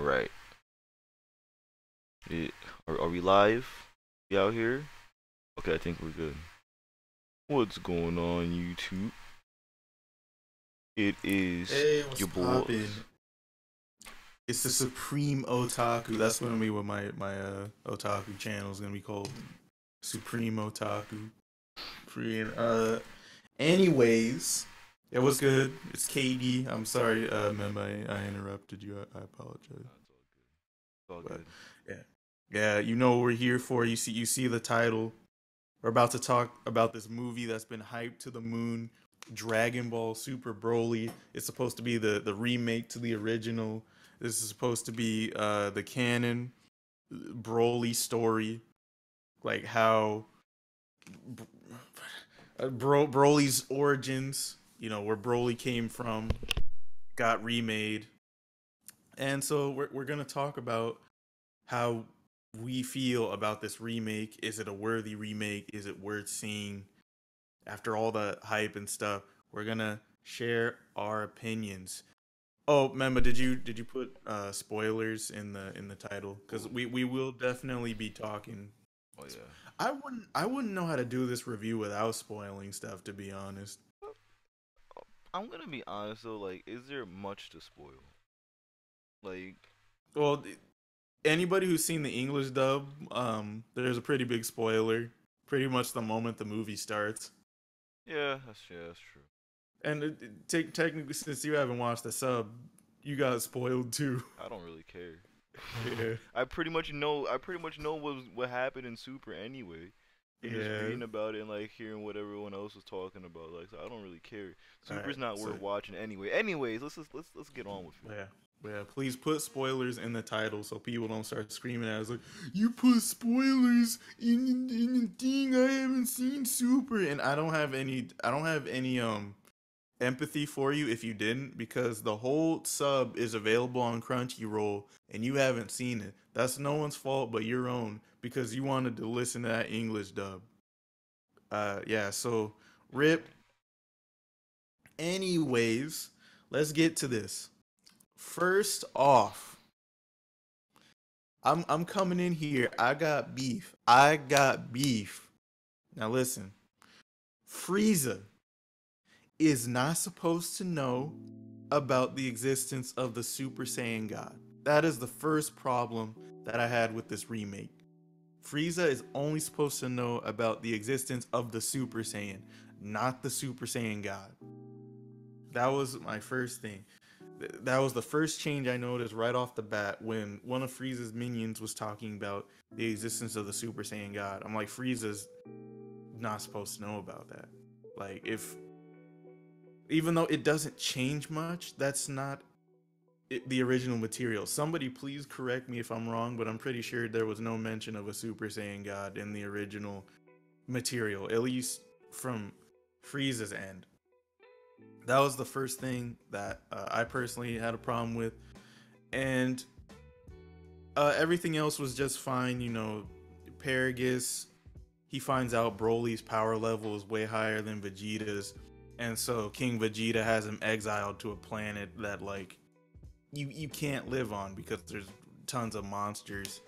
Right. It, are we live? We out here? Okay, I think we're good. What's going on, YouTube? It is Hey, what's your boys. poppin'? It's the Supreme Otaku. That's gonna be what my otaku channel is gonna be called. Supreme Otaku. Free. Anyways, it was good. It's KD. I'm sorry, Memba, I interrupted you. I apologize. It's all But good. yeah, yeah, you know what we're here for. You see the title. We're about to talk about this movie that's been hyped to the moon. Dragon Ball Super Broly. It's supposed to be the remake to the original. This is supposed to be the canon Broly story, like how Broly's origins, where Broly came from, got remade. And so we're gonna talk about how we feel about this remake. Is it a worthy remake? Is it worth seeing? After all the hype and stuff, we're gonna share our opinions. Oh, Memba, did you put spoilers in the title? Because Oh, we will definitely be talking. oh yeah. I wouldn't know how to do this review without spoiling stuff. To be honest. I'm gonna be honest though. Like, is there much to spoil? Like, Well, anybody who's seen the English dub, there's a pretty big spoiler. Pretty much the moment the movie starts. yeah, that's true. And technically, since you haven't watched the sub, you got spoiled too. I don't really care. Yeah. I pretty much know. I pretty much know what happened in Super anyway. From just Yeah. reading about it and like hearing what everyone else was talking about. Like, so I don't really care. All right. Super's not So worth watching anyway. Anyways, let's get on with it. yeah, yeah. Please put spoilers in the title so people don't start screaming at us like, "You put spoilers in the thing. I haven't seen Super," and I don't have any. I don't have any empathy for you if you didn't, because the whole sub is available on Crunchyroll and you haven't seen it. That's no one's fault but your own, because you wanted to listen to that English dub. Yeah. So Yeah. rip. Anyways, let's get to this. First off, I'm coming in here. I got beef. I got beef. Now listen. Frieza is not supposed to know about the existence of the Super Saiyan God. That is the first problem that I had with this remake. Frieza is only supposed to know about the existence of the Super Saiyan, not the Super Saiyan God. That was my first thing. That was the first change I noticed right off the bat when one of Frieza's minions was talking about the existence of the Super Saiyan God. I'm like, Frieza's not supposed to know about that. Like, if even though it doesn't change much, that's not the original material. Somebody please correct me if I'm wrong, but I'm pretty sure there was no mention of a Super Saiyan God in the original material, at least from Frieza's end. That was the first thing that I personally had a problem with, and everything else was just fine. Paragus, he finds out Broly's power level is way higher than Vegeta's, and so King Vegeta has him exiled to a planet that, like, you can't live on because there's tons of monsters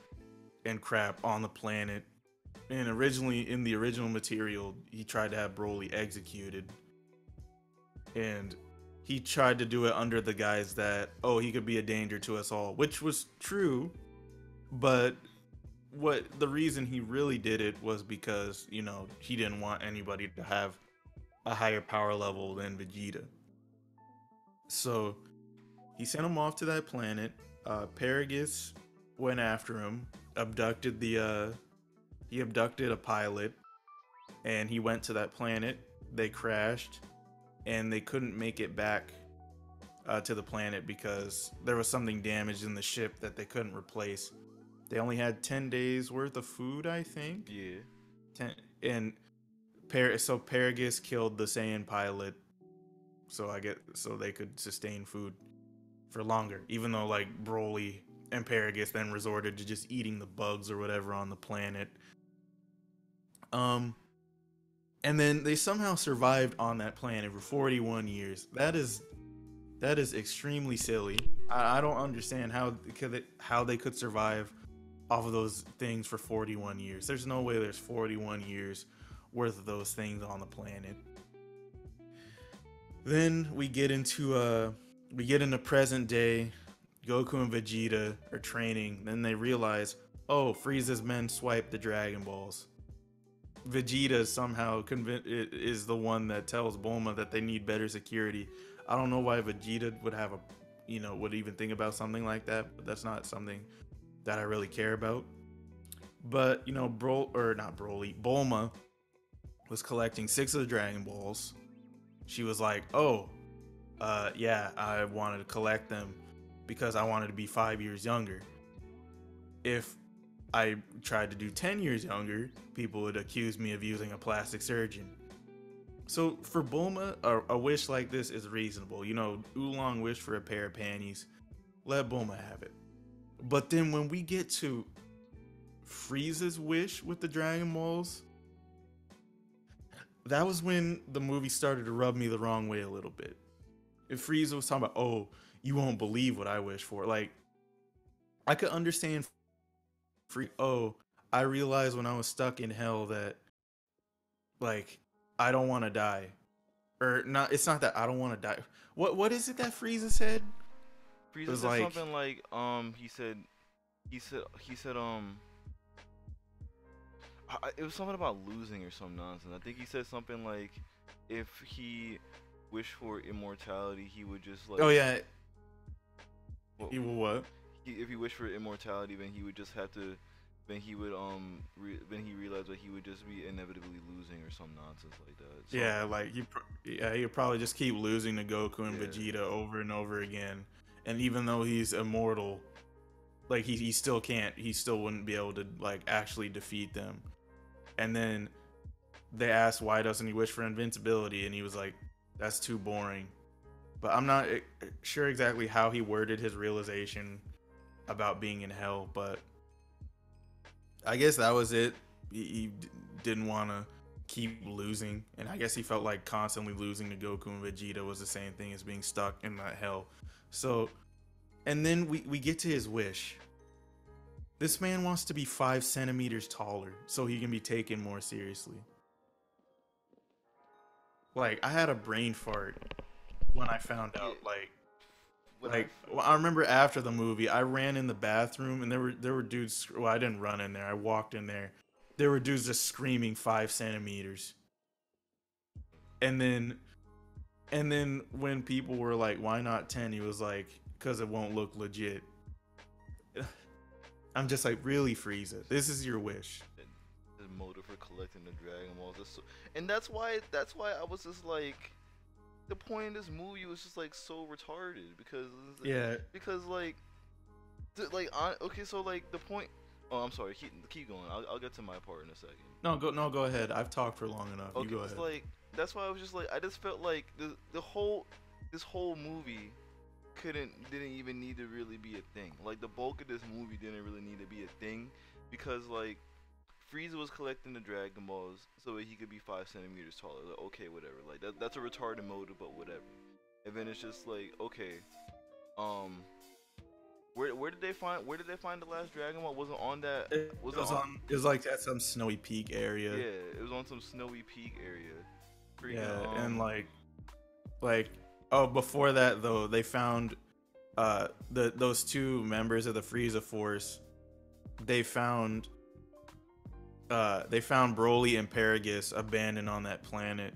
and crap on the planet. And originally, in the original material, he tried to have Broly executed, and he tried to do it under the guise that, oh, he could be a danger to us all, which was true. But what the reason he really did it was because, he didn't want anybody to have a higher power level than Vegeta. So he sent him off to that planet. Paragus went after him, abducted he abducted a pilot, and he went to that planet. They crashed, and they couldn't make it back to the planet because there was something damaged in the ship that they couldn't replace. They only had 10 days worth of food, I think. Yeah. 10, and so Paragus killed the Saiyan pilot, so they could sustain food for longer, even though, like, Broly and Paragus then resorted to just eating the bugs or whatever on the planet. Um and then they somehow survived on that planet for 41 years. That is That is extremely silly. I don't understand how they could survive off of those things for 41 years. There's no way there's 41 years worth of those things on the planet. Then we get into present day. Goku and Vegeta are training. Then they realize, oh, Frieza's men swiped the Dragon Balls. Vegeta somehow is the one that tells Bulma that they need better security. I don't know why Vegeta would have a, would even think about something like that. But that's not something that I really care about. But not Broly, Bulma was collecting 6 of the Dragon Balls. She was like, "Oh, yeah, I wanted to collect them because I wanted to be 5 years younger. If I tried to do 10 years younger, people would accuse me of using a plastic surgeon." So for Bulma, a wish like this is reasonable. Oolong wished for a pair of panties. Let Bulma have it. But then when we get to Frieza's wish with the Dragon Balls, that was when the movie started to rub me the wrong way a little bit. If Frieza was talking about, oh, you won't believe what I wish for, like, I could understand oh, I realized when I was stuck in hell that, like, I don't want to die. Or not, it's not that I don't want to die. What is it that Frieza said? It Frieza was said like, something like he said it was something about losing or some nonsense. I think he said something like if he wished for immortality, he would just like. oh yeah, Well, he will what? if he wished for immortality, then he would just have to. Then he would then he realized that he would just be inevitably losing or some nonsense like that. So, Yeah, like he would probably just keep losing to Goku and yeah, Vegeta over and over again. And even though he's immortal, like he still can't, he still wouldn't be able to like actually defeat them. And then they asked why doesn't he wish for invincibility, and he was like, that's too boring. But I'm not sure exactly how he worded his realization about being in hell, but I guess that was it. He didn't want to keep losing, and I guess he felt like constantly losing to Goku and Vegeta was the same thing as being stuck in that hell. So, and then we get to his wish. This man wants to be 5 centimeters taller so he can be taken more seriously. Like, I had a brain fart when I found yeah. out. When I I remember after the movie, I ran in the bathroom and there were dudes. Well, I didn't run in there. I walked in there. There were dudes just screaming 5 centimeters, and then when people were like, "Why not 10?" He was like, "Cause it won't look legit." I'm just like, really, Frieza? This is your wish? the motive for collecting the Dragon Balls, and that's why I was just like, the point of this movie was just like so retarded Yeah. because like okay, so like the point. Oh, I'm sorry. Keep going. I'll get to my part in a second. No, go ahead. I've talked for long enough. You Okay, go it's ahead. like that's why I was just like, I just felt like this whole movie didn't even need to really be a thing. Like the bulk of this movie didn't really need to be a thing because like Frieza was collecting the Dragon Balls so that he could be 5 centimeters taller. Like, okay, whatever. Like that's a retarded motive, but whatever. And then it's just like, okay, um, where did they find the last Dragon Ball? Was it on that? Was it on? It was like at some snowy peak area. Yeah, it was on some snowy peak area. Freaking, Yeah, and like oh, before that though, they found those 2 members of the Frieza Force. They found Broly and Paragus abandoned on that planet.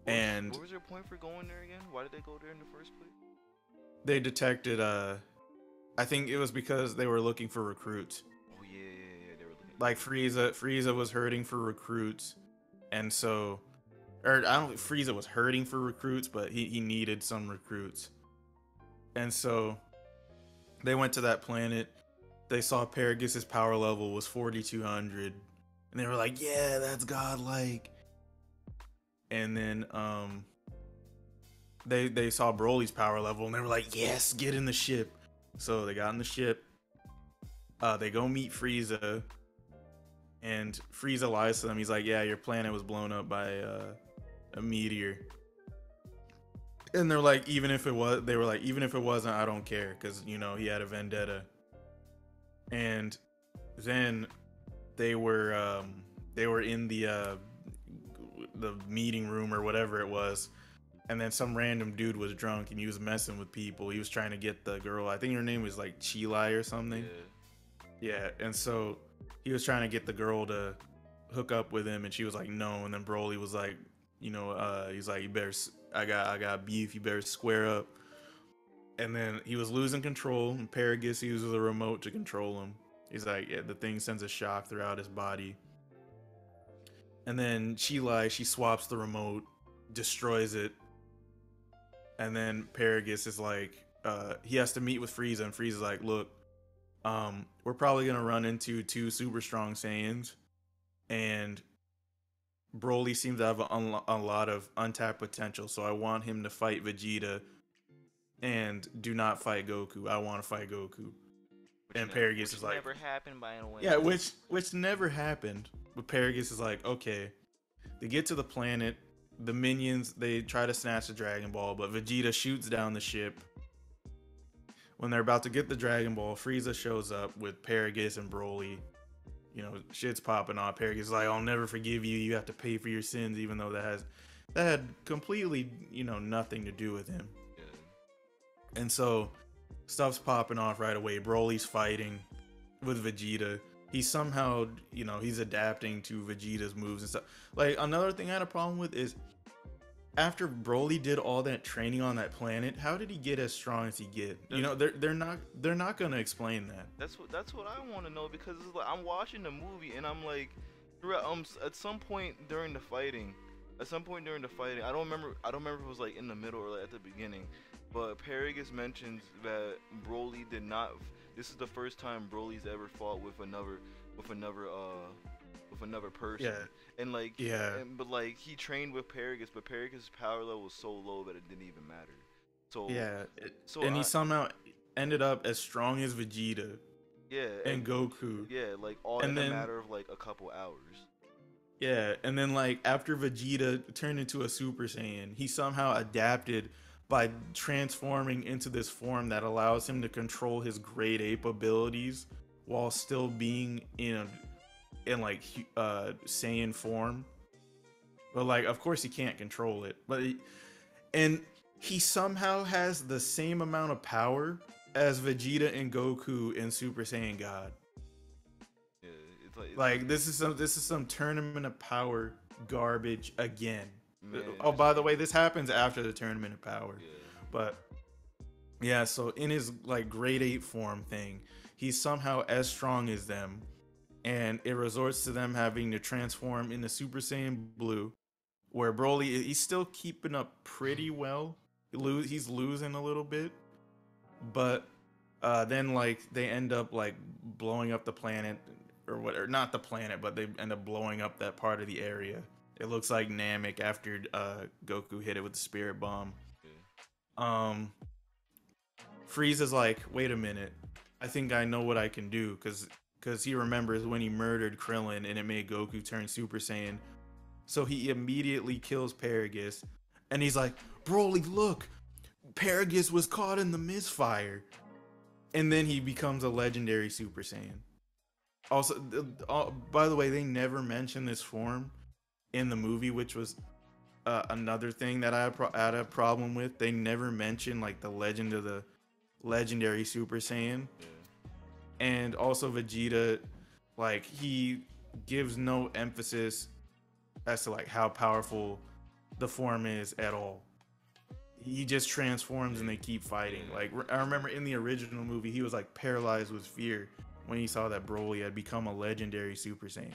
And what was their point for going there again? Why did they go there in the first place? they detected I think it was because they were looking for recruits. Oh yeah, they were looking. Like Frieza was hurting for recruits, and so, or I don't think Frieza was hurting for recruits, but he needed some recruits, and so they went to that planet. They saw Paragus's power level was 4,200, and they were like, "Yeah, that's godlike." And then they saw Broly's power level, and they were like, "Yes, get in the ship." So they got in the ship. They go meet Frieza, and Frieza lies to them. He's like, "Yeah, your planet was blown up by a meteor." And they're like, even if it was, they were like, even if it wasn't, I don't care, because you know he had a vendetta. And then they were in the meeting room or whatever it was, and then some random dude was drunk and he was messing with people. He was trying to get the girl. I think her name was like Chilai or something. Yeah, and so he was trying to get the girl to hook up with him, and she was like, no. And then Broly was like, he's like, you better, I got beef. You better square up. And then he was losing control, and Paragus uses a remote to control him. He's like, yeah, the thing sends a shock throughout his body. And then she swaps the remote, destroys it. And then Paragus is like, he has to meet with Frieza, and Frieza's like, look, we're probably gonna run into 2 super strong Saiyans, and Broly seems to have a lot of untapped potential, so I want him to fight Vegeta, and do not fight Goku. I want to fight Goku. And Paragus is like, never happened by any way. Yeah, which never happened. But Paragus is like, okay. They get to the planet. The minions, they try to snatch the Dragon Ball, but Vegeta shoots down the ship. When they're about to get the Dragon Ball, Frieza shows up with Paragus and Broly. You know, shit's popping off. Paragus is like, I'll never forgive you. You have to pay for your sins, even though that had completely, nothing to do with him. Yeah. And so stuff's popping off right away. Broly's fighting with Vegeta. He's somehow, he's adapting to Vegeta's moves and stuff. Like, another thing I had a problem with is, after Broly did all that training on that planet, how did he get as strong as he get? They're not gonna explain that. That's what I want to know, because it's like, I'm watching the movie and I'm like, at some point during the fighting, I don't remember if it was like in the middle or like at the beginning, but Paragus mentions that Broly did not. This is the first time Broly's ever fought with another person. Yeah. And like, yeah. But like, he trained with Paragus, but Paragus' power level was so low that it didn't even matter. So yeah. He somehow ended up as strong as Vegeta. Yeah. And Goku. Yeah, like all in a matter of like a couple hours. Yeah, and then like after Vegeta turned into a Super Saiyan, he somehow adapted by transforming into this form that allows him to control his Great Ape abilities while still being in like Saiyan form. But like, of course he can't control it. But he somehow has the same amount of power as Vegeta and Goku in Super Saiyan God. Yeah, this is some tournament of power garbage again. Man, oh, by the way, this happens after the Tournament of Power. Yeah. But yeah, so in his like Grade 8 form thing, he's somehow as strong as them, and it resorts to them having to transform into Super Saiyan Blue, where Broly, he's still keeping up pretty well. He's losing a little bit, but then like they end up like blowing up the planet, or whatever, not the planet, but they end up blowing up that part of the area. It looks like Namek after Goku hit it with the Spirit Bomb. Yeah. Frieza's like, wait a minute, I think I know what I can do, because he remembers when he murdered Krillin and it made Goku turn Super Saiyan. So he immediately kills Paragus, and he's like, Broly, look, Paragus was caught in the misfire. And then he becomes a legendary Super Saiyan. Also, by the way, they never mention this form in the movie, which was another thing that I had a problem with. They never mention like the legend of the legendary Super Saiyan. Yeah. And also Vegeta, like, he gives no emphasis as to like how powerful the form is at all. He just transforms and they keep fighting. Like, I remember in the original movie, he was like paralyzed with fear when he saw that Broly had become a legendary Super Saiyan.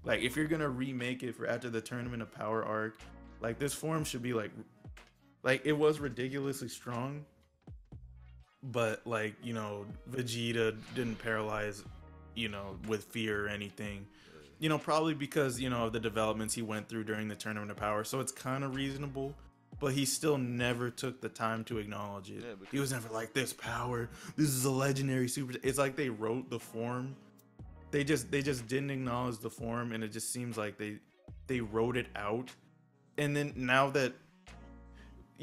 Like, if you're gonna remake it for after the Tournament of Power arc, like, this form should be like it was ridiculously strong, but like, Vegeta didn't paralyze, with fear or anything. Probably because, of the developments he went through during the Tournament of Power. So it's kind of reasonable, but he still never took the time to acknowledge it. Yeah, he was never like, this power, this is a legendary super. It's like they wrote the form. They just didn't acknowledge the form, and it just seems like they wrote it out. And then now that,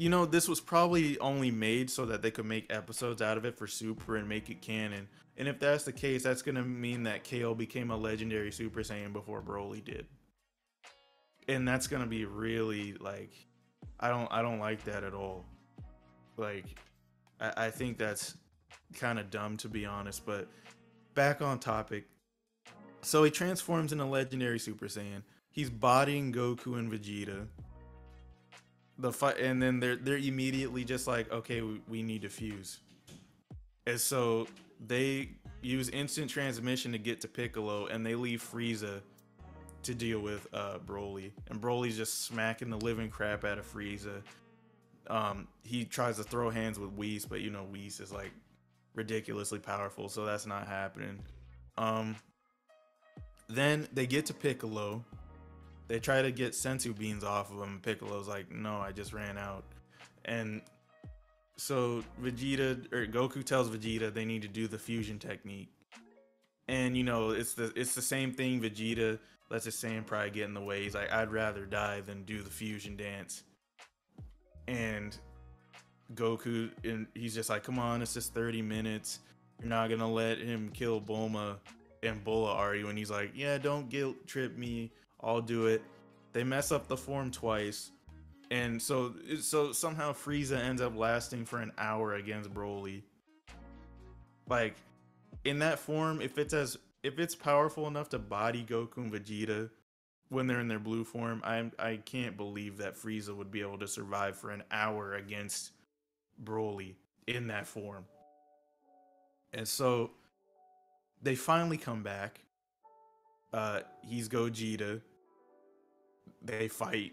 you know, this was probably only made so that they could make episodes out of it for Super and make it canon. And if that's the case, that's gonna mean that KO became a legendary Super Saiyan before Broly did, and that's gonna be really like, I don't like that at all. Like, I think that's kind of dumb to be honest. But back on topic, so he transforms into legendary Super Saiyan. He's bodying Goku and Vegeta. The fight, and then they're immediately just like, okay, we need to fuse. And so they use instant transmission to get to Piccolo, and they leave Frieza to deal with Broly. And Broly's just smacking the living crap out of Frieza. He tries to throw hands with Whis, but you know Whis is like ridiculously powerful, so that's not happening. Um, then they get to Piccolo. They try to get sensu beans off of him. Piccolo's like, no, I just ran out. And so Goku tells Vegeta they need to do the fusion technique. And you know, it's the same thing. Vegeta lets his Saiyan pride get in the way. He's like, I'd rather die than do the fusion dance. And Goku, and he's just like, come on, it's just 30 minutes. You're not gonna let him kill Bulma and Bulla, are you? And he's like, yeah, don't guilt trip me. I'll do it. They mess up the form twice. And so somehow Frieza ends up lasting for an hour against Broly. Like, in that form, if it's powerful enough to body Goku and Vegeta when they're in their blue form, I can't believe that Frieza would be able to survive for an hour against Broly in that form. And so they finally come back. He's Gogeta. They fight.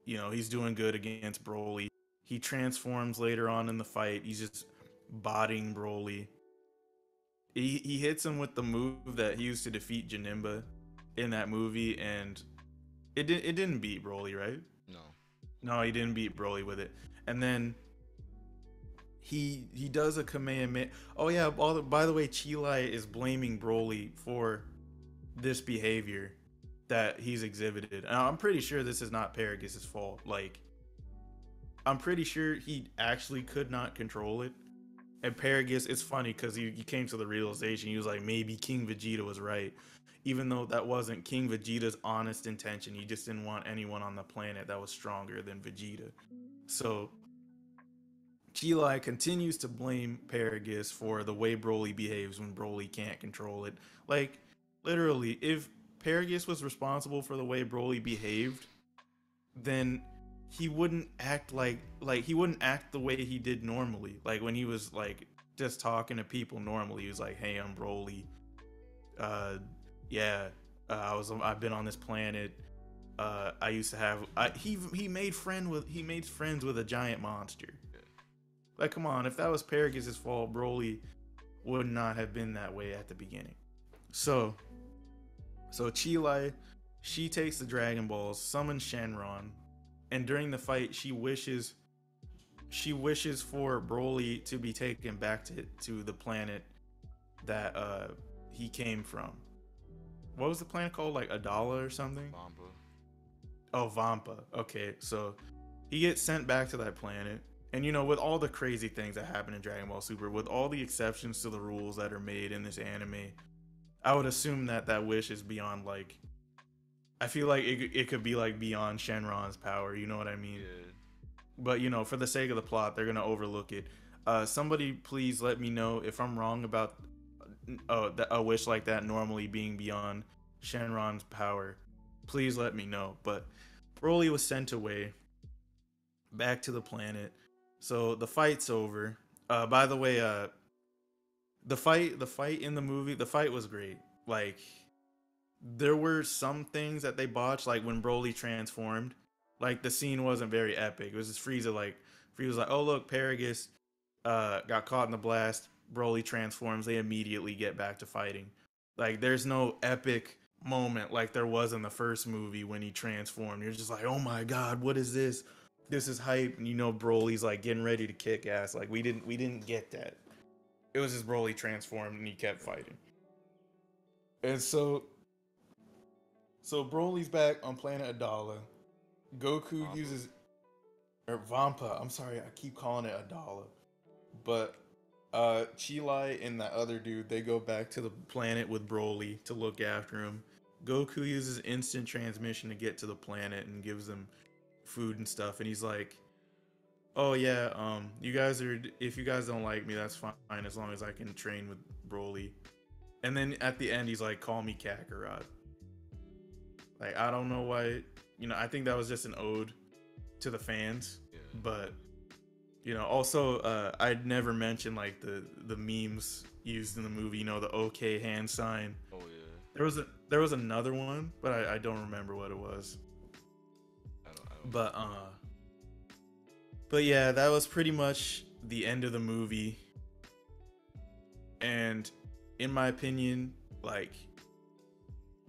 You know, he's doing good against Broly. He transforms later on in the fight. He's just bodying Broly. He hits him with the move that he used to defeat Janemba in that movie, and it didn't beat Broly, right? No. No, he didn't beat Broly with it. And then he does a Kamehameha. Oh yeah, by the way, Chilai is blaming Broly for this behavior that he's exhibited. And I'm pretty sure this is not Paragus' fault. Like, I'm pretty sure he actually could not control it. And Paragus, it's funny because he came to the realization, he was like, maybe King Vegeta was right. Even though that wasn't King Vegeta's honest intention. He just didn't want anyone on the planet that was stronger than Vegeta. So Chilai continues to blame Paragus for the way Broly behaves when Broly can't control it. Like, literally, if Paragus was responsible for the way Broly behaved, then he wouldn't act like he wouldn't act the way he did normally. Like when he was like just talking to people normally, he was like, "Hey, I'm Broly. Yeah, I've been on this planet. I used to have he made friends with a giant monster. Like, come on, if that was Paragus' fault, Broly would not have been that way at the beginning. So Chilai, she takes the Dragon Balls, summons Shenron, and during the fight, she wishes for Broly to be taken back to the planet that he came from. What was the planet called? Like Adala or something? Vampa. Oh, Vampa. Okay, so he gets sent back to that planet. And you know, with all the crazy things that happen in Dragon Ball Super, with all the exceptions to the rules that are made in this anime, I would assume that wish is beyond, like, I feel like it could be like beyond Shenron's power, you know what I mean? Yeah. But you know, for the sake of the plot, they're gonna overlook it. Somebody please let me know if I'm wrong about a wish like that normally being beyond Shenron's power. Please let me know. But Broly was sent away back to the planet. So the fight's over. By the way, the fight in the movie, the fight was great. Like, there were some things that they botched, like when Broly transformed. Like, the scene wasn't very epic. It was just Frieza was like, oh look, Paragus got caught in the blast. Broly transforms. They immediately get back to fighting. Like, there's no epic moment like there was in the first movie when he transformed. You're just like, oh my god, what is this? This is hype. And you know, Broly's like getting ready to kick ass. Like, we didn't get that. It was just Broly transformed and he kept fighting. And so Broly's back on planet Adala. Goku Vampa. uses or Vampa. I'm sorry, I keep calling it Adala. But Chilai and that other dude, they go back to the planet with Broly to look after him. Goku uses instant transmission to get to the planet and gives them food and stuff. And he's like, "Oh yeah, you guys are. If you guys don't like me, that's fine as long as I can train with Broly." And then at the end, he's like, "Call me Kakarot." Like I don't know why. I think that was just an ode to the fans, Yeah. but also I'd never mentioned like the memes used in the movie. The OK hand sign. Oh yeah. There was another one, but I don't remember what it was. I don't. But yeah, that was pretty much the end of the movie. And in my opinion, like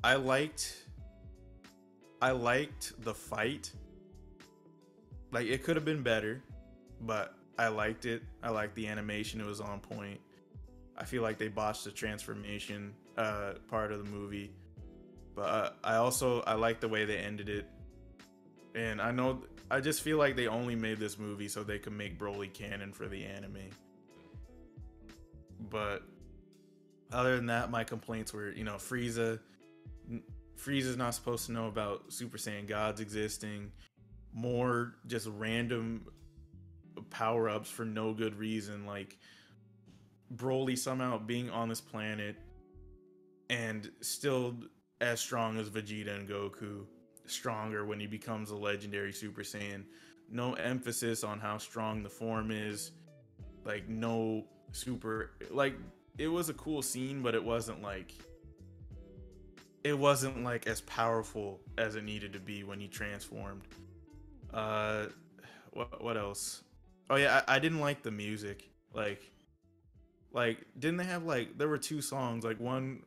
I liked I liked the fight. Like it could have been better, but I liked it. I liked the animation; it was on point. I feel like they botched the transformation part of the movie, but I like the way they ended it. And I just feel like they only made this movie so they could make Broly canon for the anime. But other than that, my complaints were, Frieza's not supposed to know about Super Saiyan gods existing. More just random power ups for no good reason, like Broly somehow being on this planet and still as strong as Vegeta and Goku, stronger when he becomes a legendary Super Saiyan. No emphasis on how strong the form is. Like no super like it was a cool scene, but it wasn't like as powerful as it needed to be when he transformed. Uh, what else? Oh yeah, I didn't like the music. Like didn't they have like there were two songs, like one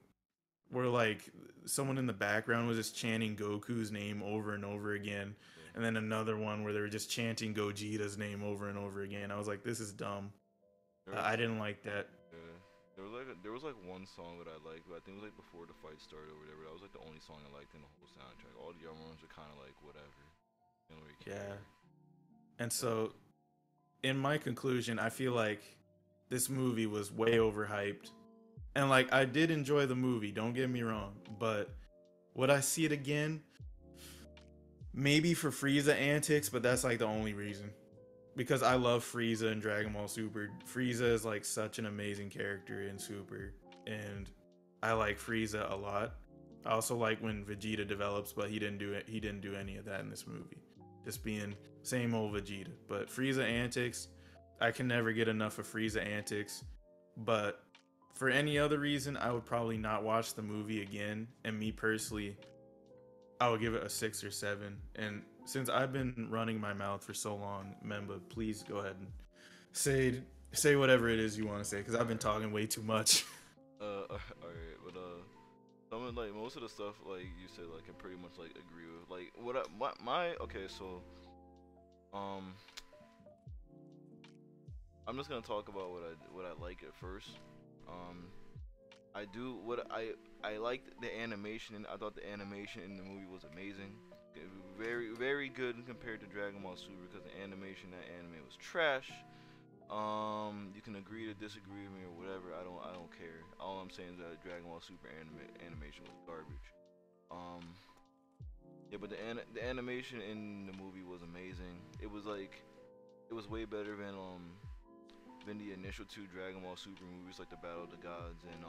where like someone in the background was just chanting Goku's name over and over again, and then another one where they were just chanting Gogeta's name over and over again. I was like, this is dumb. There was I like, didn't like that. yeah. There was like one song that I liked, but I think it was like before the fight started or whatever. That was like the only song I liked in the whole soundtrack. All the other ones were kind of like whatever. I don't really Yeah. care. And so in my conclusion, I feel like this movie was way overhyped. And like I did enjoy the movie, don't get me wrong, but would I see it again? Maybe for Frieza antics, but that's like the only reason. Because I love Frieza in Dragon Ball Super. Frieza is like such an amazing character in Super, and I like Frieza a lot. I also like when Vegeta develops, but he didn't do it. He didn't do any of that in this movie. Just being same old Vegeta. But Frieza antics, I can never get enough of Frieza antics. But for any other reason, I would probably not watch the movie again. And me personally, I would give it a 6 or 7. And since I've been running my mouth for so long, Memba, please go ahead and say whatever it is you want to say, because I've been talking way too much. Alright, but some of like most of the stuff like you said, like I pretty much like agree with. Like what I, my okay, so um, I'm just gonna talk about what I like at first. Um, I do what I liked the animation, and I thought the animation in the movie was amazing. Very very good compared to Dragon Ball Super, because the animation in that anime was trash. You can agree to disagree with me or whatever. I don't care. All I'm saying is that Dragon Ball Super animation was garbage. Um, yeah, but the animation in the movie was amazing. It was way better than the initial two Dragon Ball Super movies, like the Battle of the Gods and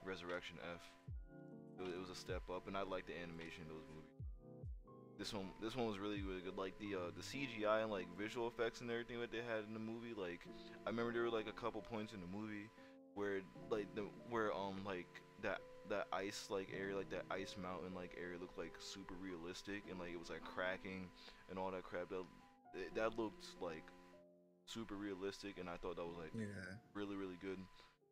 Resurrection F. It was a step up, and I liked the animation in those movies. This one was really really good. Like the CGI and like visual effects and everything that they had in the movie. Like I remember there were like a couple points in the movie where like that ice like area, like that ice mountain like area looked like super realistic, and like it was like cracking and all that crap. That looked like super realistic, and I thought that was like Yeah. really really good.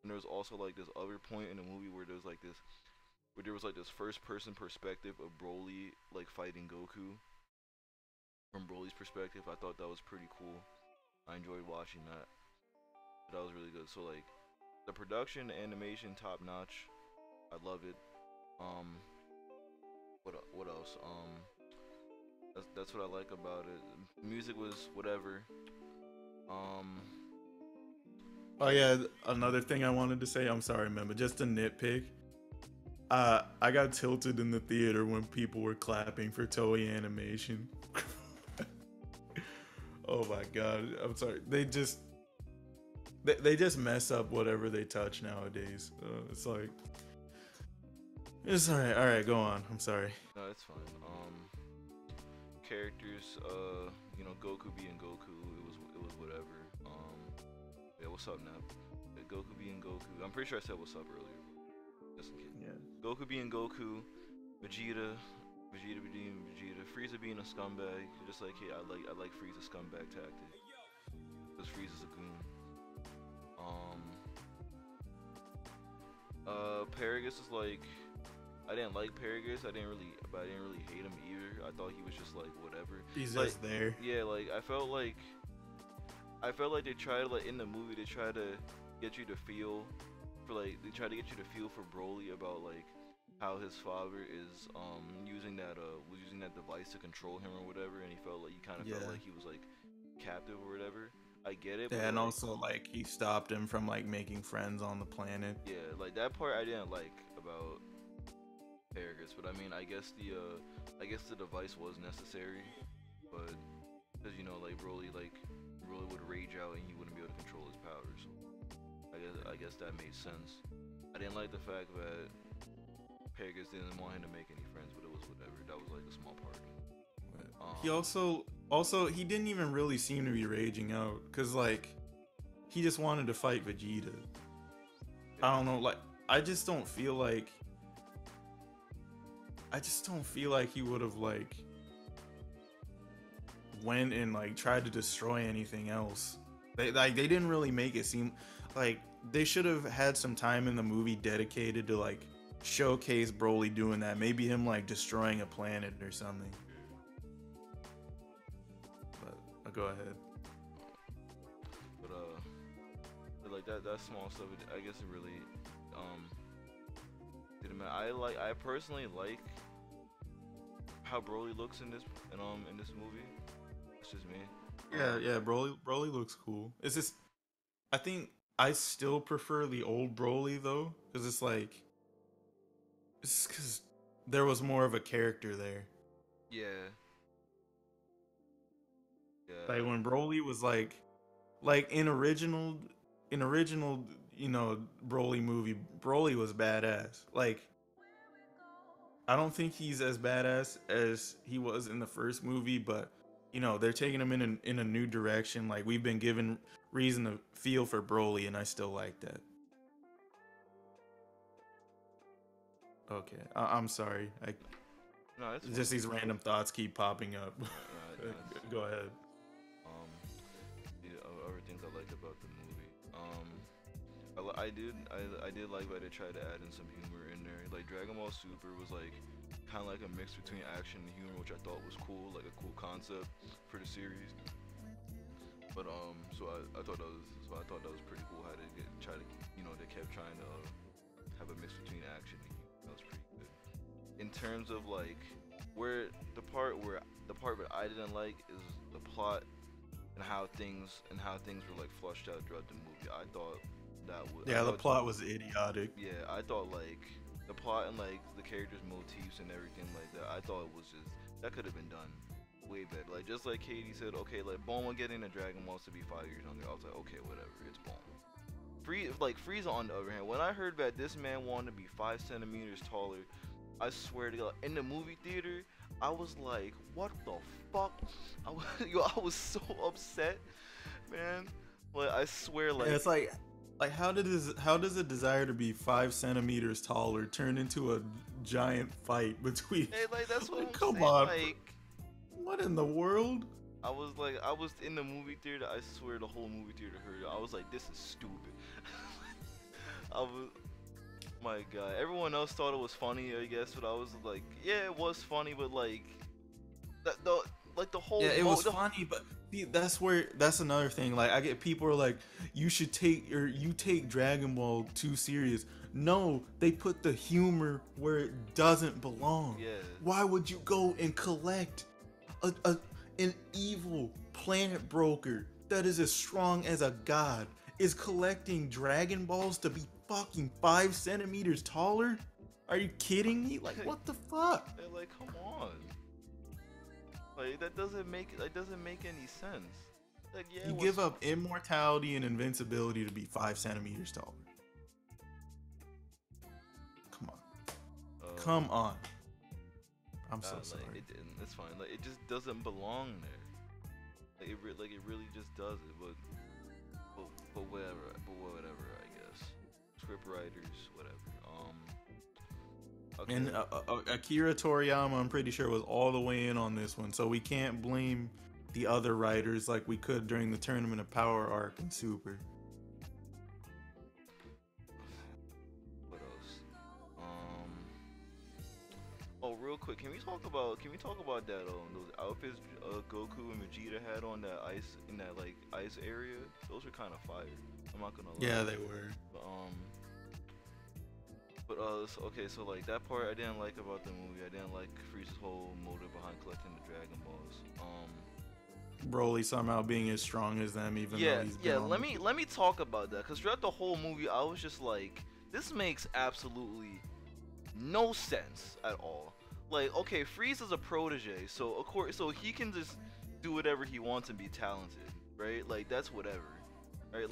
And there was also like this other point in the movie where there was like this first person perspective of Broly like fighting Goku from Broly's perspective. I thought that was pretty cool. I enjoyed watching that. That was really good. So like the production, the animation, top notch. I love it. Um, what else? That's what I like about it. Music was whatever. Um, Oh yeah, another thing I wanted to say. I'm sorry, Memba. Just a nitpick. I got tilted in the theater when people were clapping for Toei Animation. Oh my god, I'm sorry. They just mess up whatever they touch nowadays. It's like it's all right. All right, go on. I'm sorry. no, it's fine. Characters, Goku being Goku, it was whatever. Yeah, what's up, Nap? Yeah, Goku being Goku. I'm pretty sure I said what's up earlier. Just in case. Yeah. Goku being Goku, Vegeta being Vegeta, Frieza being a scumbag. Just like, hey, I like Frieza's scumbag tactic. Because Frieza's a goon. Paragus is like, I didn't like Paragus. I didn't really hate him either. I thought he was just like whatever. He's like, just there. Yeah, like I felt like they tried, like in the movie, they try to get you to feel for Broly about like how his father is using that device to control him or whatever, and he felt like felt like he was like captive or whatever. I get it. Yeah, but and like, also like he stopped him from like making friends on the planet. yeah, like that part I didn't like about Paragus, but I mean, I guess the device was necessary, but because like Broly would rage out and he wouldn't be able to control his powers. So I guess that made sense. I didn't like the fact that Paragus didn't want him to make any friends, but it was whatever. That was like a small part. He also he didn't even really seem to be raging out because like he just wanted to fight Vegeta. I don't know, like I just don't feel like he would have like went and like tried to destroy anything else. They didn't really make it seem like they should have had some time in the movie dedicated to like showcase Broly doing that. Maybe him like destroying a planet or something. But I'll go ahead. But like that small stuff, I guess it really didn't matter. I personally like how Broly looks in this movie. It's just me. Yeah, Broly looks cool. It's just I think I still prefer the old Broly though, because it's because there was more of a character there. Yeah. Yeah. Like when Broly was like in original, Broly movie, Broly was badass. Like I don't think he's as badass as he was in the first movie, but they're taking him in a new direction. Like we've been given reason to feel for Broly, and I still like that. Okay, I'm sorry. No, it's Just these random thoughts keep popping up. Go ahead. Other things I liked about the movie. I did like that they tried to add in some humor in there. Like Dragon Ball Super was like kind of like a mix between action and humor, which I thought was cool, like a cool concept for the series. But I thought that was pretty cool how they they kept trying to have a mix between action and humor. That was pretty good. In terms of like the part that I didn't like is the plot and how things were like flushed out throughout the movie. I thought the plot was idiotic. Yeah, I thought like the plot and like the characters' motifs and everything like that. I thought it was just that could have been done way better. Like just like Katie said, okay, like Bulma getting a dragon wants to be 5 years younger. I was like, okay, whatever, it's Bulma. Frieza on the other hand, when I heard that this man wanted to be 5 centimeters taller, I swear to God, in the movie theater, I was like, what the fuck? I was so upset, man. Like I swear, like Yeah, it's like how does a desire to be 5 centimeters taller turn into a giant fight between? Hey, like that's what I'm come saying. on, Like, what in the world? I was in the movie theater. I swear the whole movie theater heard it. I was like, this is stupid. My God. Everyone else thought it was funny, I guess, but I was like, yeah, it was funny, but like, the whole it was funny, but see, that's another thing. Like I get people are like, you take Dragon Ball too serious. No, they put the humor where it doesn't belong. Yeah. Why would you go and collect a an evil planet broker that is as strong as a god is collecting Dragon Balls to be fucking 5 centimeters taller? Are you kidding me? Like, what the fuck? They're like, come on. Like that doesn't make any sense. Like yeah, You give up immortality and invincibility to be 5 centimeters taller. Come on. Come on. I'm so sorry. It's fine. Like it just doesn't belong there. Like it really just doesn't. But whatever. But whatever. I guess. Script writers, whatever. Okay. And Akira Toriyama, I'm pretty sure, was all the way in on this one, so we can't blame the other writers like we could during the Tournament of Power arc in Super. What else? Oh, real quick, can we talk about that those outfits Goku and Vegeta had on that ice in that like ice area? Those were kind of fire. I'm not gonna lie. Yeah, they were. Okay, so like that part I didn't like about the movie. I didn't like Frieza's whole motive behind collecting the Dragon Balls. Broly somehow being as strong as them, even though he's been let me talk about that, because throughout the whole movie I was just like, this makes absolutely no sense at all. Like, okay, Frieza's a protege, so of course, so he can just do whatever he wants and be talented, right? Like that's whatever. Right,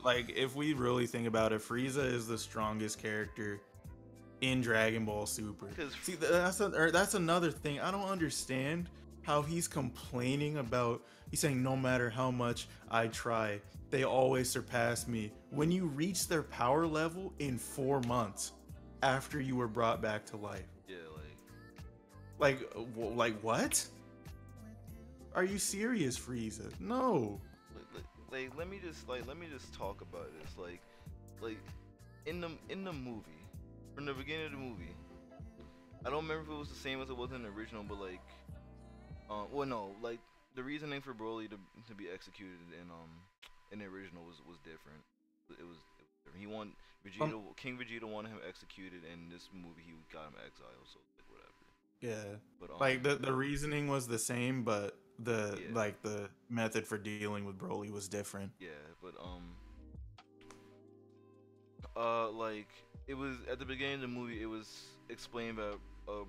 like, if we really think about it, Frieza is the strongest character in Dragon Ball Super. See, that's another thing. I don't understand how he's complaining about. He's saying no matter how much I try, they always surpass me. When you reach their power level in 4 months after you were brought back to life. Yeah, like what? Are you serious, Frieza? No. Like let me just talk about this. Like in the movie, from the beginning of the movie, I don't remember if it was the same as it was in the original, but like well no, like the reasoning for Broly to be executed in the original was different. It was different. He wanted Vegeta, King Vegeta wanted him executed, and in this movie he got him exiled, so like whatever. Yeah. But like the reasoning was the same, but the method for dealing with Broly was different. Yeah, but like it was at the beginning of the movie, it was explained that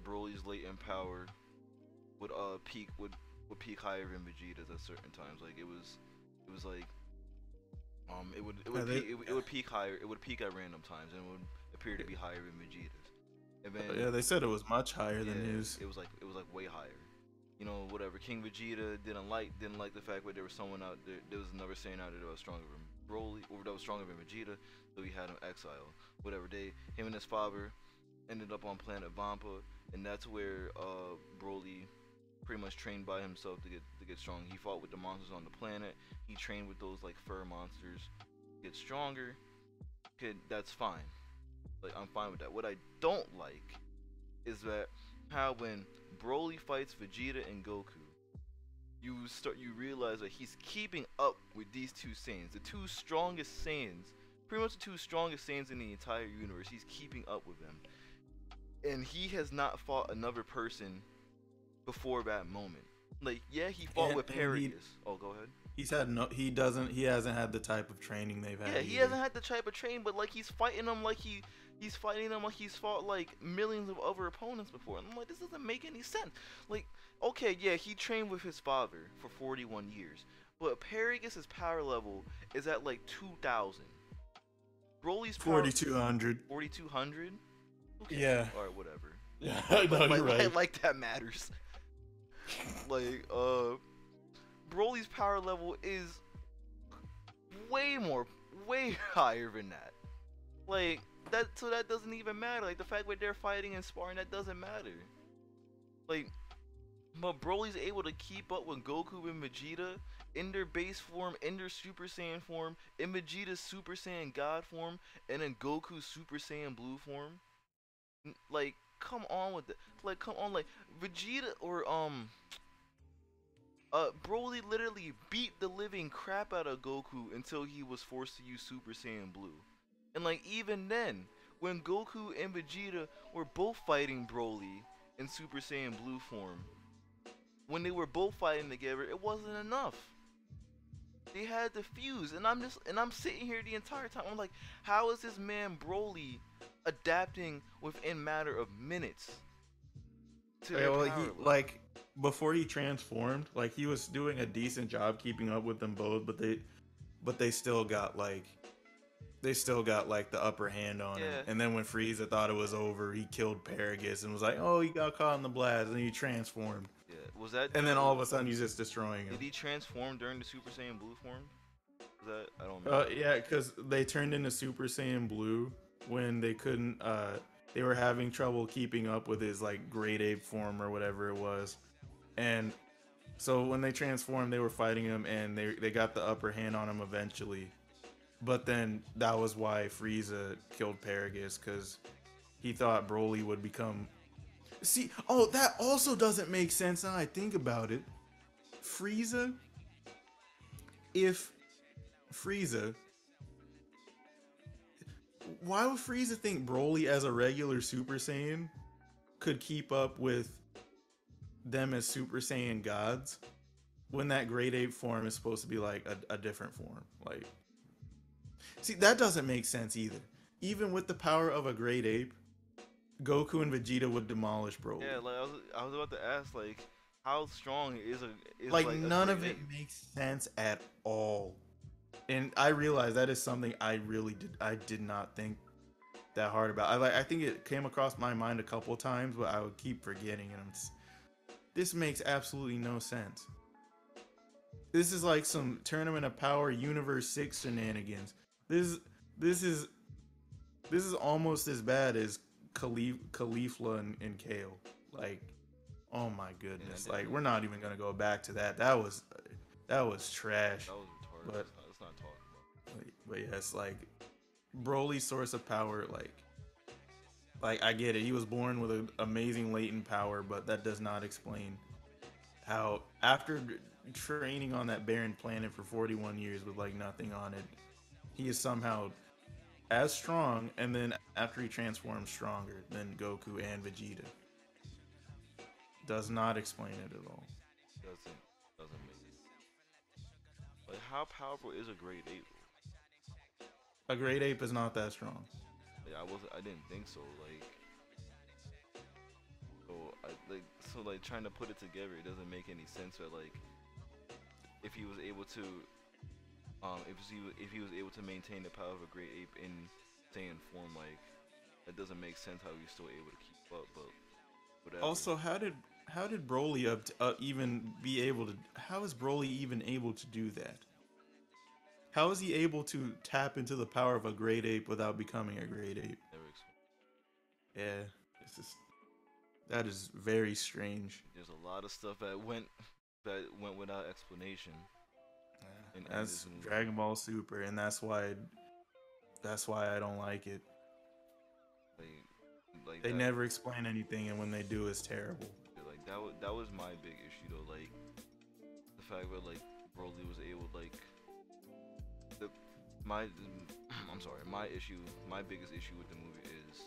Broly's latent power would peak higher than Vegeta's at certain times. Like it was like it would peak higher. It would peak at random times and it would appear to be higher than Vegeta's. And then, yeah, they said it was much higher than his. It was like way higher. You know, whatever. King Vegeta didn't like the fact that there was someone out there. There was another Saiyan out there that was stronger than Broly, or that was stronger than Vegeta, so he had him exiled. Whatever. Him and his father ended up on planet Vampa, and that's where Broly pretty much trained by himself to get strong. He fought with the monsters on the planet. He trained with those like fur monsters to get stronger. That's fine. Like I'm fine with that. What I don't like is that how when Broly fights Vegeta and Goku, you realize that he's keeping up with these two Saiyans, the two strongest Saiyans, pretty much the two strongest Saiyans in the entire universe. He's keeping up with them, and he has not fought another person before that moment. Like, yeah, he fought with Paragus. Oh, go ahead. He hasn't had the type of training they've had. Yeah, he hasn't had the type of training, but like he's fighting them like he's fighting them like he's fought like millions of other opponents before. And I'm like, this doesn't make any sense. Like, okay, yeah, he trained with his father for 41 years, but Paragus' power level is at like 2,000. Broly's power 4,200. 4,200. Okay. Yeah. All right, whatever. Yeah, I know, you're right. Like that matters. Like, Broly's power level is way higher than that. Like that, so that doesn't even matter. Like the fact that they're fighting and sparring, that doesn't matter. Like, but Broly's able to keep up with Goku and Vegeta in their base form, in their Super Saiyan form, in Vegeta's Super Saiyan God form, and in Goku's Super Saiyan Blue form. Like, come on with it. Like, come on, like Vegeta or Broly literally beat the living crap out of Goku until he was forced to use Super Saiyan Blue. And like even then, when Goku and Vegeta were both fighting Broly in Super Saiyan Blue form, when they were both fighting together, it wasn't enough. They had the fuse, and I'm sitting here the entire time. I'm like, how is this man Broly adapting within matter of minutes to Okay, their well, power he level? like before he transformed, like he was doing a decent job keeping up with them both, but they still got like the upper hand on him. Yeah, And then when Frieza thought it was over, he killed Paragus and was like, "Oh, he got caught in the blast," and he transformed. yeah. Was that And during? then all of a sudden, he's just destroying Did him. he transform during the Super Saiyan Blue form? Was that I don't remember. Yeah, because they turned into Super Saiyan Blue when they couldn't. They were having trouble keeping up with his like Great Ape form or whatever it was, and so when they transformed, they were fighting him, and they got the upper hand on him eventually. But then that was why Frieza killed Paragus because he thought Broly would become. See, oh, that also doesn't make sense now I think about it. Frieza, if Frieza, why would Frieza think Broly as a regular Super Saiyan could keep up with them as Super Saiyan gods when that Great Ape form is supposed to be like a different form? Like, see, that doesn't make sense either. Even with the power of a Great Ape, Goku and Vegeta would demolish Broly. Yeah, like I was about to ask, like, how strong is Like like a none great of it ape? makes sense at all. And I realize that is something I did not think that hard about. I think it came across my mind a couple times, but I would keep forgetting it. This makes absolutely no sense. This is like some Tournament of Power Universe 6 shenanigans. This this is this is almost as bad as Caulifla and Kale. Like, oh my Yeah, goodness. Like, we're not even gonna go back to that. That was trash. that was retarded. But Let's not talk but yes, like Broly's source of power, like I get it. He was born with an amazing latent power, but that does not explain how after training on that barren planet for 41 years with like nothing on it, he is somehow as strong, and then after he transforms stronger than Goku and Vegeta. Does not explain it at all. about. Doesn't make like how powerful is a great ape? A great ape is not that strong. Like I didn't think so. Like trying to put it together, it doesn't make any sense. That like if he was able to if he was able to maintain the power of a great ape in Saiyan form, like it doesn't make sense how he's still able to keep up. But whatever. Also, how did Broly even be able to? How is Broly even able to do that? How is he able to tap into the power of a great ape without becoming a great ape? Never explained. Yeah, it's just that is very strange. There's a lot of stuff that went without explanation in That's this movie. Dragon Ball Super, and that's why I don't like it. Like They that. never explain anything, and when they do, it's terrible. Like that was my big issue though. Like the fact that like Broly was able like the my I'm sorry, my biggest issue with the movie is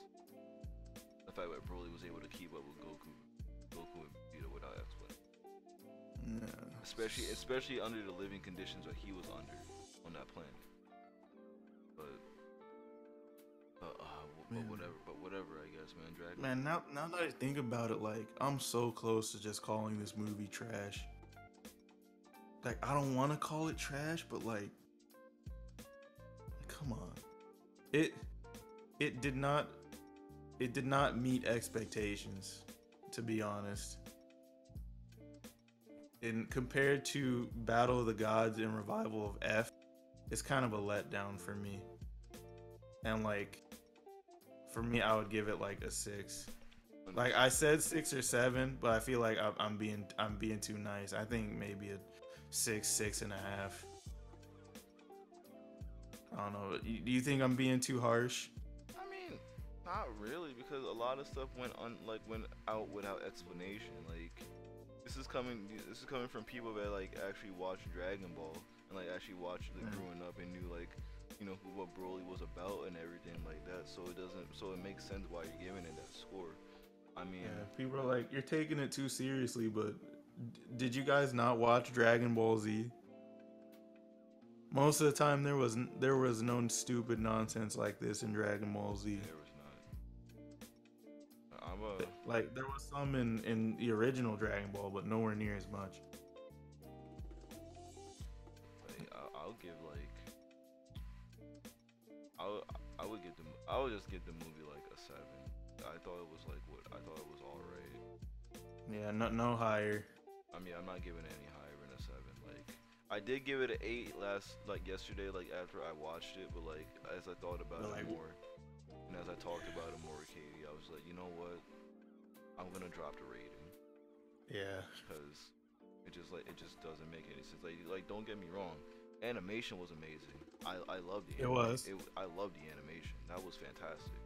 the fact that Broly was able to keep up with Goku and Vegeta without explanation. Yeah. Especially under the living conditions that he was under on that planet. But but whatever, I guess, man. Dragon. Man, now that I think about it, like I'm so close to just calling this movie trash. Like I don't want to call it trash, but like, come on, it it did not meet expectations, to be honest. And compared to Battle of the Gods and Revival of F, it's kind of a letdown for me. And like, for me, I would give it like a 6. Like I said 6 or 7, but I feel like I'm being too nice. I think maybe a 6.5. I don't know. Do you think I'm being too harsh? I mean, not really, because a lot of stuff went out without explanation. Like this is coming from people that like actually watched Dragon Ball and like actually watched it growing up and knew like what Broly was about and everything like that. So it makes sense why you're giving it that score. I mean, Yeah, people are like, you're taking it too seriously, but Did you guys not watch Dragon Ball Z? Most of the time, there was no stupid nonsense like this in Dragon Ball Z. There was not. I'm a Like there was some in the original Dragon Ball, but nowhere near as much. like I'll give like I would give I would just give the movie like a 7. I thought it was like what I thought it was all right. Yeah, no higher. I mean, I'm not giving it any higher than a 7. Like, I did give it an 8 yesterday, like after I watched it, but like as I thought about it more, and as I talked about it more with Katie, I was like, you know what, I'm gonna drop the rating. Yeah. Because it just doesn't make any sense. Like don't get me wrong, animation was amazing. I love the I love the animation. That was fantastic.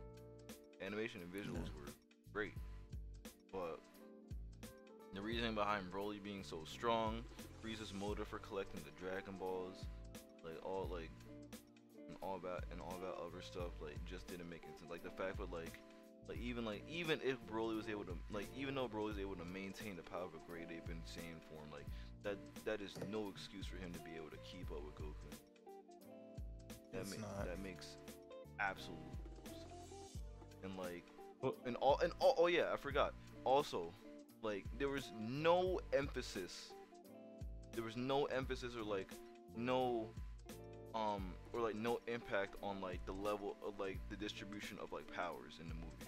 Animation and visuals were great, but the reasoning behind Broly being so strong, Frieza's motive for collecting the Dragon Balls, like all that other stuff, like just didn't make any sense. Like the fact that even if Broly was able to even though Broly was able to maintain the power of a great ape in Saiyan form, like that is no excuse for him to be able to keep up with Goku. That makes absolute sense. And oh yeah, I forgot. Also, like there was no emphasis or like no no impact on like the level of like the distribution of like powers in the movie.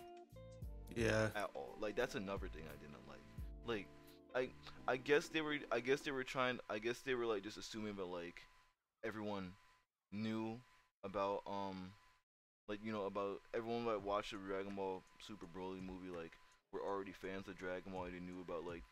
Yeah. At all. Like that's another thing I didn't like. Like I guess they were like just assuming that like everyone knew about about everyone that watched the Dragon Ball Super Broly movie, like were already fans of Dragon Ball. They knew about like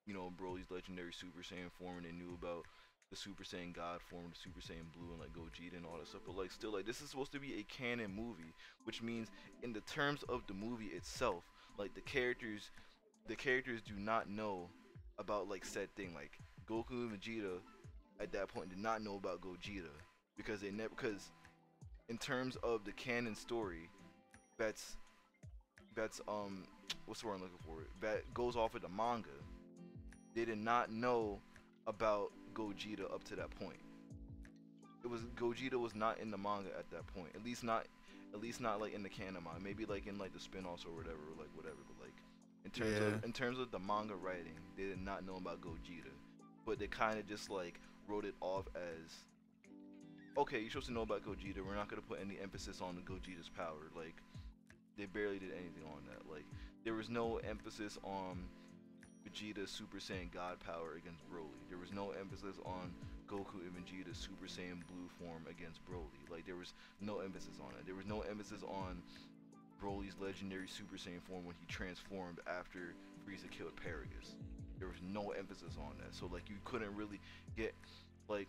Broly's legendary Super Saiyan form, and they knew about the Super Saiyan God form, the Super Saiyan Blue, and like Gogeta and all that stuff. But like still, like this is supposed to be a canon movie, which means in the terms of the movie itself, like the characters do not know about like said thing. Like Goku and Vegeta at that point did not know about Gogeta because in terms of the canon story, that's what's the word I'm looking for? That goes off of the manga. They did not know about Gogeta up to that point. Gogeta was not in the manga at that point. At least not like in the canon manga. Maybe like in like the spin-offs or whatever, But like in terms of the manga writing, they did not know about Gogeta. But they kind of just like wrote it off as, okay, you're supposed to know about Gogeta. We're not gonna put any emphasis on Gogeta's power. Like they barely did anything on that. Like there was no emphasis on Vegeta's Super Saiyan God power against Broly. There was no emphasis on Goku and Vegeta's Super Saiyan Blue form against Broly. Like there was no emphasis on it. There was no emphasis on Broly's legendary Super Saiyan form when he transformed after Frieza killed Paragus. There was no emphasis on that. So like you couldn't really get like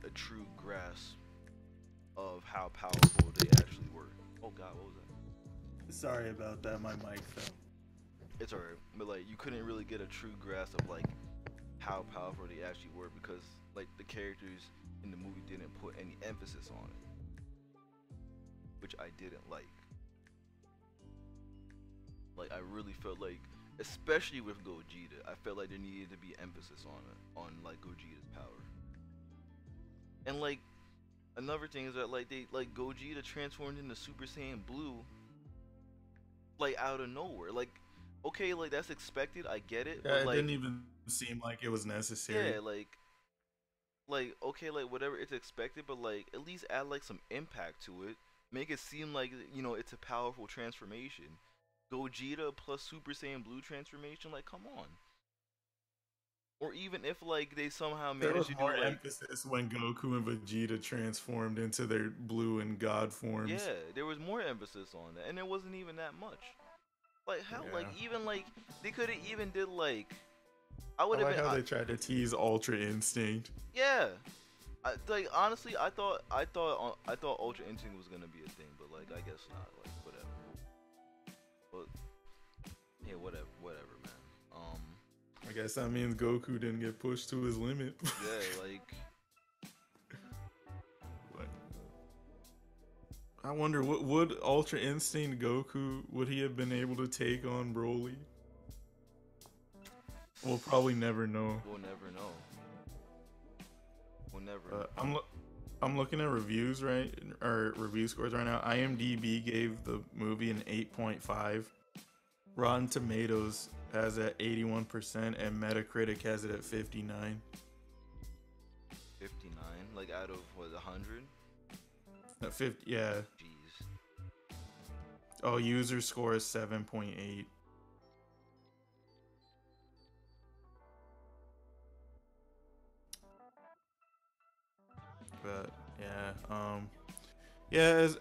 a true grasp of how powerful they actually were. Oh god, what was that? Sorry about that, my mic fell. It's alright, but like you couldn't really get a true grasp of like how powerful they actually were because like the characters in the movie didn't put any emphasis on it, which I didn't like. Like I really felt like, especially with Gogeta, I felt like there needed to be emphasis on it, on like Gogeta's power. And like another thing is that like Gogeta transformed into Super Saiyan Blue like out of nowhere. Like okay, like that's expected, I get it. Yeah, but, it like, didn't even seem like it was necessary. Yeah, like okay, like whatever, it's expected, but like at least add like some impact to it. Make it seem like it's a powerful transformation. Gogeta plus Super Saiyan Blue transformation, like come on. Or even if like they somehow managed to do more like emphasis when Goku and Vegeta transformed into their Blue and God forms. yeah, there was more emphasis on that, and it wasn't even that much. Like hell, like even like they could have even did like I would have like been how they tried to tease Ultra Instinct. Yeah, like honestly, I thought Ultra Instinct was gonna be a thing, but like I guess not. Like whatever. But yeah, whatever, man. I guess that means Goku didn't get pushed to his limit. Yeah, like. I wonder, would Ultra Instinct Goku, would he have been able to take on Broly? We'll probably never know. We'll never know. We'll never Uh, know. I'm lo- I'm looking at reviews or review scores right now. IMDb gave the movie an 8.5. Rotten Tomatoes has it at 81%, and Metacritic has it at 59. 59, like out of what, 100? At 50, yeah. Jeez. Oh, user score is 7.8. But yeah.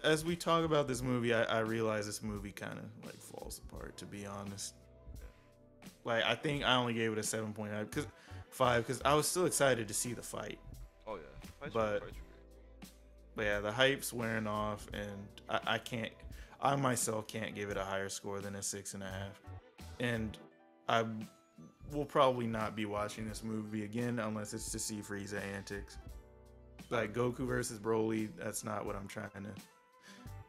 As we talk about this movie, I realize this movie kind of like falls apart. To be honest, like I think I only gave it a 7.5 because I was still excited to see the fight. Oh yeah, fights But were great. But yeah, the hype's wearing off, and I can't, I myself can't give it a higher score than a 6.5. And I will probably not be watching this movie again unless it's to see Frieza antics. Like Goku versus Broly, that's not what I'm trying to.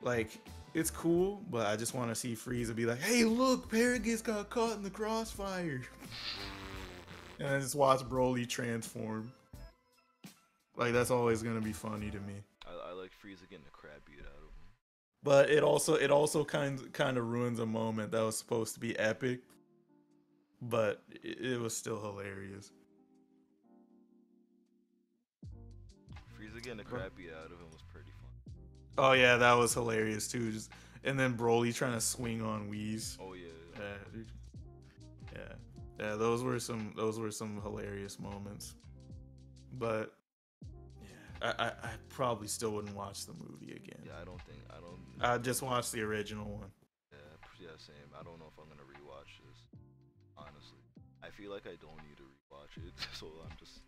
Like, it's cool, but I just want to see Frieza be like, "Hey, look, Paragus got caught in the crossfire," and I just watch Broly transform. Like that's always gonna be funny to me. I like Frieza getting the crap beat out of him. But it also kind of ruins a moment that was supposed to be epic, but it was still hilarious. Frieza getting the crap beat out of him was pretty fun. Oh yeah, that was hilarious too. And then Broly trying to swing on Whis. Oh yeah. Yeah, yeah. Those were some hilarious moments. But yeah, I probably still wouldn't watch the movie again. Yeah, I don't. I just watched the original one. Yeah, same. I don't know if I'm gonna rewatch this. Honestly, I feel like I don't need to rewatch it, so I'm just.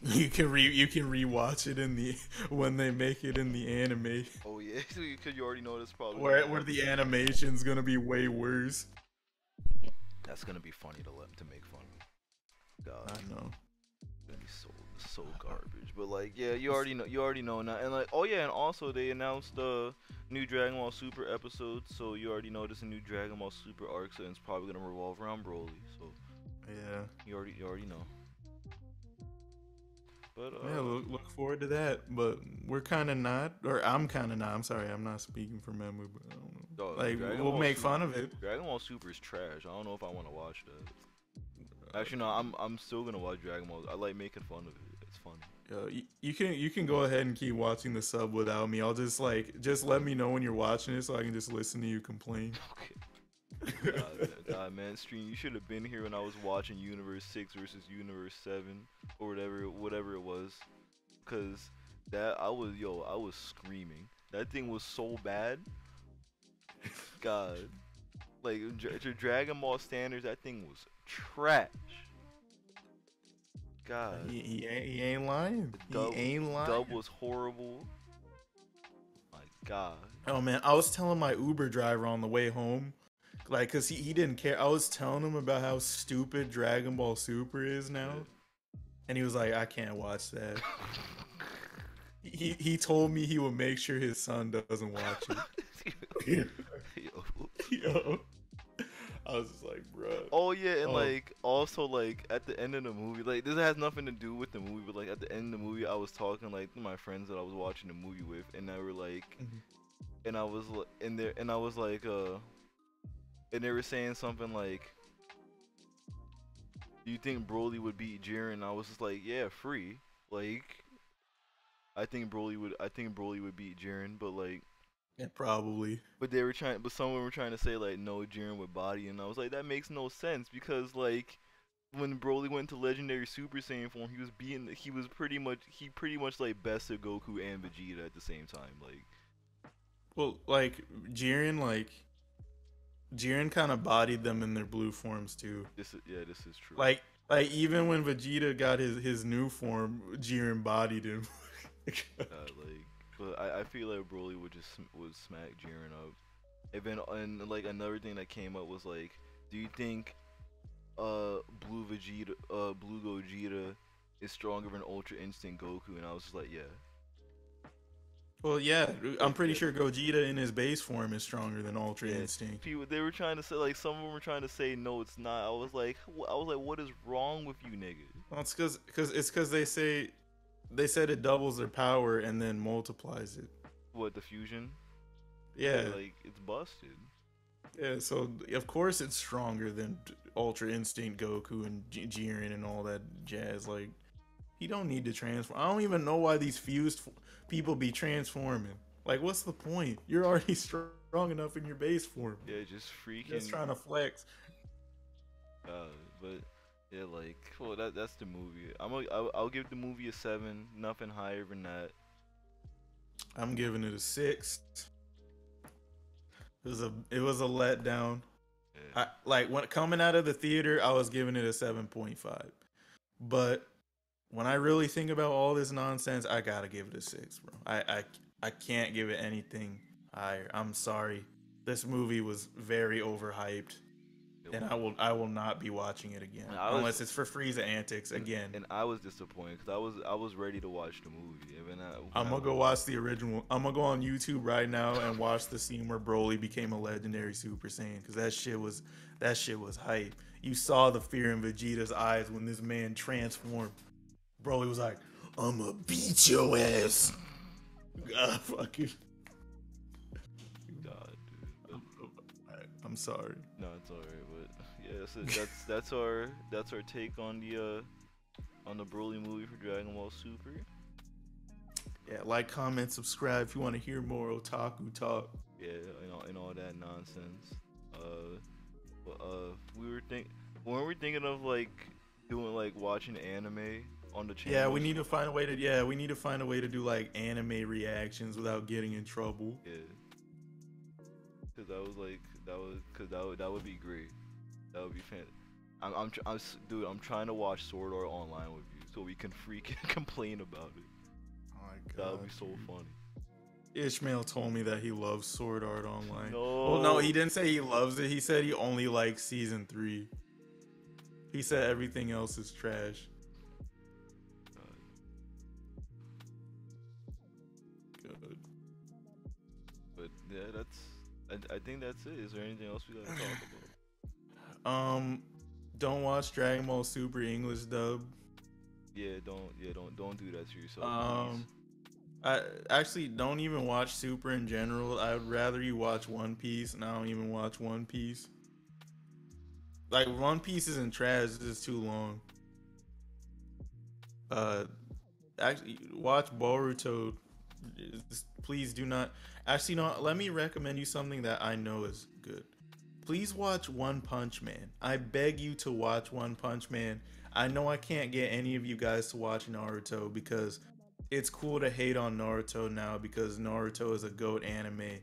You can rewatch it in the when they make it in the anime. Oh yeah, because you already know this probably. Where the animation's gonna be way worse. That's gonna be funny to make fun of. God, I know. It's gonna be so garbage. But like, yeah, you already know now. And like, oh yeah, and also they announced the new Dragon Ball Super episodes, so you already know there's a new Dragon Ball Super arc, so it's probably gonna revolve around Broly. So yeah, you already know. But yeah, look forward to that. But we're kind of not, or I'm kind of not. I'm sorry, I'm not speaking for Memba, but I don't know. Like we'll make fun of it. Dragon Ball Super is trash. I don't know if I want to watch that. Actually, no, I'm still gonna watch Dragon Ball. I like making fun of it. It's fun. You can go ahead and keep watching the sub without me. I'll just let me know when you're watching it so I can just listen to you complain. Okay. God, man, Stream, you should have been here when I was watching Universe 6 versus Universe 7 or whatever it was, cause I was screaming. That thing was so bad. God, like to Dragon Ball standards, that thing was trash. God, he ain't lying. He ain't lying. Dub was horrible. My God. Oh man, I was telling my Uber driver on the way home. Like, cause he didn't care. I was telling him about how stupid Dragon Ball Super is now, and he was like, "I can't watch that." he told me he would make sure his son doesn't watch it. Yo. I was just like, bro. Oh yeah, and like also like at the end of the movie, like this has nothing to do with the movie, but like at the end of the movie, I was talking like to my friends that I was watching the movie with, and they were like, and I was in there, and I was like, and they were saying something like, "Do you think Broly would beat Jiren?" And I was just like, "Yeah, free." Like, I think Broly would beat Jiren, but like, yeah, probably. But someone were trying to say like, no, Jiren with body, and I was like, that makes no sense because like, when Broly went to Legendary Super Saiyan form, he pretty much like bested Goku and Vegeta at the same time, like. Well, like Jiren kind of bodied them in their blue forms too. This is true. Like even when Vegeta got his new form, Jiren bodied him. But I feel like Broly would smack Jiren up. And like another thing that came up was like, do you think Blue Gogeta is stronger than Ultra Instinct Goku? And I was just like, yeah. Well, yeah, I'm Like pretty sure Gogeta in his base form is stronger than Ultra yeah, Instinct. people they were trying to say like some of them were trying to say no, it's not. I was like, what is wrong with you, nigga? Well, it's because they said it doubles their power and then multiplies it. What the fusion? Yeah, Yeah, like it's busted. yeah. So of course it's stronger than Ultra Instinct Goku and Jiren and all that jazz. Like he don't need to transform. I don't even know why these people be transforming. Like what's the point? You're already strong enough in your base form. Yeah, just Just freaking. trying to flex. But yeah, like well that's the movie. I'll give the movie a 7. Nothing higher than that. I'm giving it a 6. It was a letdown. Yeah. I like when coming out of the theater, I was giving it a 7.5. But when I really think about all this nonsense, I gotta give it a 6, bro. I can't give it anything higher. I'm sorry. This movie was very overhyped, It and was. I will not be watching it again And I was unless it's for Frieza antics again. and I was disappointed because I was ready to watch the movie. And I'm gonna go watch the original. I'm gonna go on YouTube right now and watch the scene where Broly became a legendary Super Saiyan because that shit was hype. You saw the fear in Vegeta's eyes when this man transformed. Broly was like, "I'ma beat your ass." God, fuck you. God, dude. But I'm sorry. no, it's alright. But yeah, that's our take on the Broly movie for Dragon Ball Super. Yeah, like, comment, subscribe if you want to hear more otaku talk. Yeah, and all that nonsense. We were when we were thinking of like doing like watching anime on the Yeah, channel. we need to find a way to. Yeah, we need to find a way to do like anime reactions without getting in trouble. Yeah, cause that would be great. That would be fan. Dude, I'm trying to watch Sword Art Online with you so we can freaking complain about it. Oh my That god. would be so funny. Ishmael told me that he loves Sword Art Online. No. Well, no, he didn't say he loves it. He said he only likes season 3. He said everything else is trash. Good. But yeah, I think that's it. Is there anything else we gotta talk about? Don't watch Dragon Ball Super English dub. Don't do that to yourself, Um, I actually don't even watch Super in general. I would rather you watch One Piece, and I don't even watch One Piece. Like One Piece isn't trash; it's just too long. Uh, actually, watch Boruto. Please do not. Actually, no. Let me recommend you something that I know is good. Please watch One Punch Man. I beg you to watch One Punch Man. I know I can't get any of you guys to watch Naruto because it's cool to hate on Naruto now because Naruto is a GOAT anime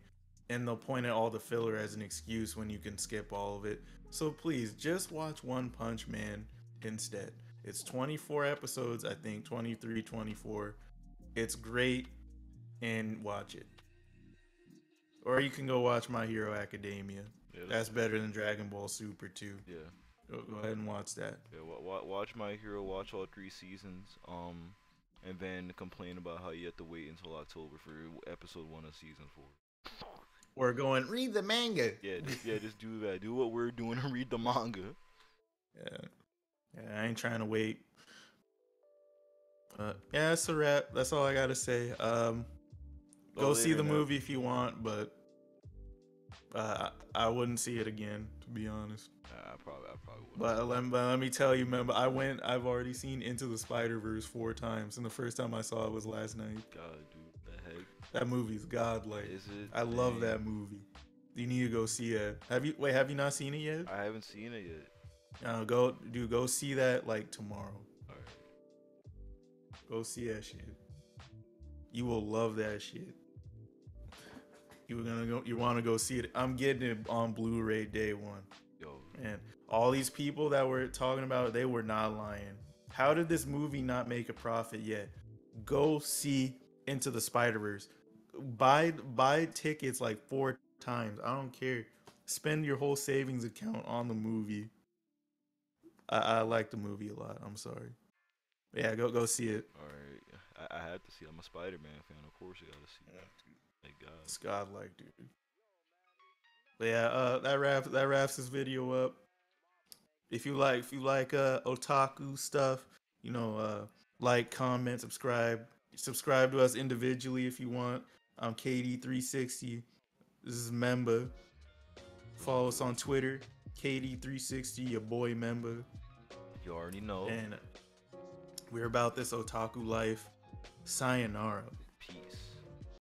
and they'll point at all the filler as an excuse when you can skip all of it. So please just watch One Punch Man instead. It's 24 episodes, I think, 23, 24. It's great and watch it. Or you can go watch My Hero Academia. Yeah, That's better than Dragon Ball Super too. yeah. Go ahead and watch that. Yeah, watch My Hero, watch all 3 seasons, and then complain about how you have to wait until October for episode 1 of season 4. Or going read the manga. Just do that. Do what we're doing and read the manga. Yeah, I ain't trying to wait. Yeah, that's a wrap. That's all I gotta say. Go see the movie if you want, but I wouldn't see it again, to be honest. I probably would. But let me tell you, remember, I've already seen Into the Spider-Verse 4 times, and the first time I saw it was last night. God, dude, the heck That movie's godlike. is it? I love that movie. You need to go see it. Have you not seen it yet? I haven't seen it yet. Go see that like tomorrow. All right. Go see that shit. You will love that shit. You want to go see it. I'm getting it on Blu-ray day one. Yo. Man, all these people that were talking about it, they were not lying. How did this movie not make a profit yet? Go see Into the Spider-Verse. Buy tickets like 4 times. I don't care. Spend your whole savings account on the movie. I like the movie a lot. I'm sorry. Yeah, go see it. All right, I had to see. I'm a Spider-Man fan, of course. I gotta see Yeah, it. Thank God. it's godlike, dude. But yeah, that wraps this video up. If you like otaku stuff, like, comment, subscribe to us individually if you want. I'm KD360. This is Memba. Follow us on Twitter, KD360, your boy Memba. You already know. And we're about this otaku life. Sayonara.